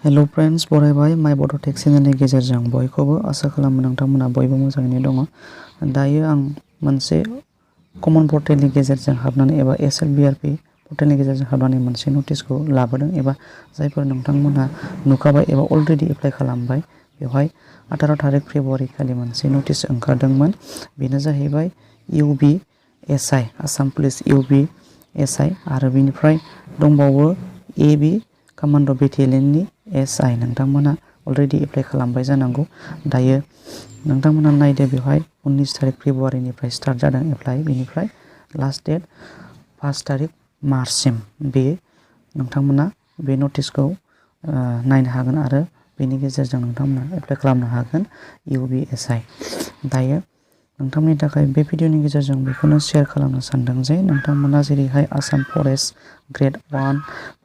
Hello friends बरायबाय माय बड'टेक चेनेलनि गेजेरजों बयखौबो आसा खालामो नोंथांमोना बयबो मोजाङैनो दङ। दायो आं मोनसे कमन पर्टेलनि गेजेरजों हाबनानै एबा एसएलबिआरपि पर्टेलनि गेजेरजों हाबनानै मोनसे नटिसखौ लाबोदों एबा जायफोर नोंथांमोना नुखाबाय एबा अलरेडि एप्लाइ खालामबाय बेवहाय 18 थारिख फेब्रुवारि खालि मोनसे नटिस ओंखारदोंमोन। बेनो जाहैबाय UBSI आसाम पुलिस UBSI आरो बेनिफ्राय दंबावो AB commando बेटेलियननि SI नोंथांमोना अलरेडि एप्लाइ खालामबाय जानांगौ। दायो नोंथांमोना नायदो बेवहाय 19 थारिख फेब्रुवारिनिफ्राय स्टार्ट जादों एप्लाइ, बेनिफ्राय लास्ट डेट 5 थारिख मार्चसिम बे नोंथांमोना बे नटिसखौ नायनो हागोन आरो बेनि गेजेरजों नोंथांमोना एप्लाइ खालामनो हागोन UBSI। दायो नोंथांमोननि थाखाय बे भिडिअनि गेजेरजों बेखौनो शेयार खालामनो सानदों जे नोंथांमोना जेरैहाय Assam forest grade 1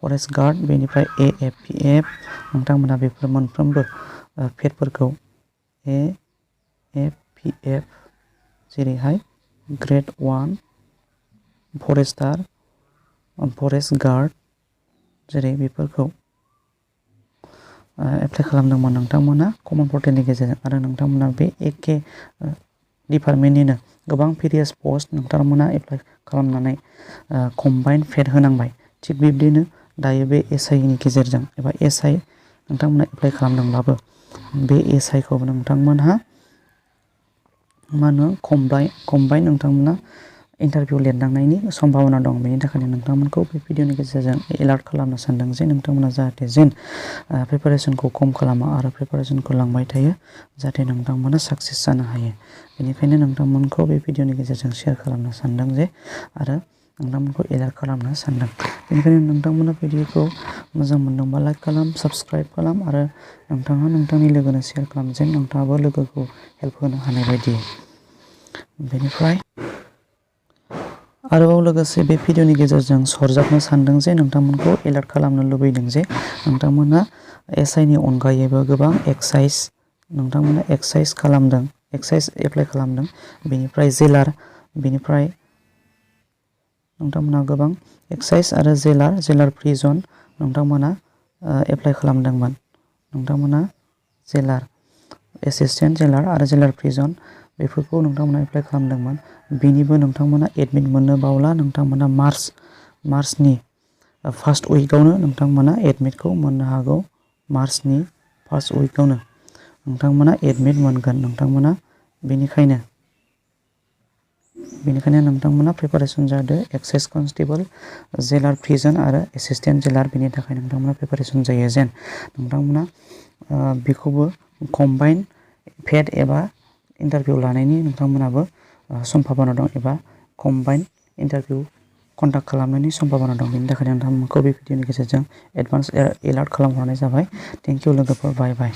forest guard बेनिफ्राय AFPF नोंथांमोना बेफोर मोनफ्रोमबो पेडफोरखौ AFPF जेरैहाय ग्रेड 1 फरेस्टार फरेस्ट गार्ड जेरै बेफोरखौ एप्लाइ खालामदोंमोन नोंथांमोना कमन पर्टेलनि गेजेरजों आरो नोंथांमोना बे एखे डिपार्टमेन्टनिनो गोबां पेरियस पस्ट नोंथांमोना एप्लाइ खालामनानै कम्बाइन्ड पेड होनांबाय। थिग बिब्दिनो दायो बे SIनि गेजेरजों एबा SI नोंथांमोना एप्लाइ खालामदोंब्लाबो बे SIखौ नोंथांमोनहा मा होनो कम्बाइन नोंथांमोना इन्टारभिउ लिरनांनायनि सम्भावना दं। बेनि थाखायनो नोंथांमोनखौ बे भिडिअनि गेजेरजों एलार्ट खालामनो सानदों जे नोंथांमोना जाहाथे प्रिपारेसनखौ खम खालामा आरो प्रिपारेसनखौ लांबाय थायो जाहाथे नोंथांमोना साक्सेस जानो हायो। बेनिखायनो नोंथांमोनखौ बे भिडिअनि गेजेरजों शेयार खालामनो सानदों जे आरो नोंथांमोनखौ एलार्ट खालामनो सानदों। बेनिखायनो नोंथांमोना भिडिअखौ मोजां मोनदोंबा लाइक खालाम, साबस्क्राइब खालाम आरो नोंथाङा नोंथांनि लोगोनो शेयार खालाम जेन नोंथाङाबो लोगोखौ हेल्प होनो हानाय बायदि। बेनिफ्राय आरोबाव लोगोसे बे भिडिअनि गेजेरजों सरजाबनो सानदों जे नोंथांमोनखौ एलार्ट खालामनो लुबैदों जे नोंथांमोना SIनि अनगायैबो गोबां एक्साइज नोंथांमोना एक्साइज एप्लाइ खालामदों। बेनिफ्राय जेलार बेनिफ्राय नोंथांमोना गोबां एक्साइज आरो जेलार प्रिजन नोंथांमोना एप्लाइ खालामदोंमोन। नोंथांमोना जेलार एसिस्टेन्ट जेलार आरो जेलार प्रिजन बेफोरखौ नोंथांमोना एप्लाइ खालामदोंमोन। बेनिबो नोंथांमोना एडमिट मोननो बावला नोंथांमोना मार्चनि फार्स्ट उइकआवनो नोंथांमोना एडमिटखौ मोननो हागौ। मार्चनि फार्स्ट उइकआवनो नोंथांमोना एडमिट मोनगोन। नोंथांमोना बेनिखायनो नोंथांमोना प्रिपारेसन जादो एक्साइज कनस्टेबल जेलार प्रिजन आरो एसिस्टेन्ट जेलार बेनि थाखाय नोंथांमोना प्रिपारेसन जायो जेन नोंथांमोना बेखौबो कम्बाइन पेड एबा इन्टारभिउ लानायनि नोंथांमोनाबो सम्भाबना दं एबा कम्बाइन इन्टारभिउ कन्डाक्ट खालामनायनि सम्भाबना दं। बेनि थाखायनो नोंथांमोनखौ बे भिडिअनि गेजेरजों एडभान्स एलार्ट खालामहरनाय जाबाय। थेंक इउ लोगोफोर, बाय बाय।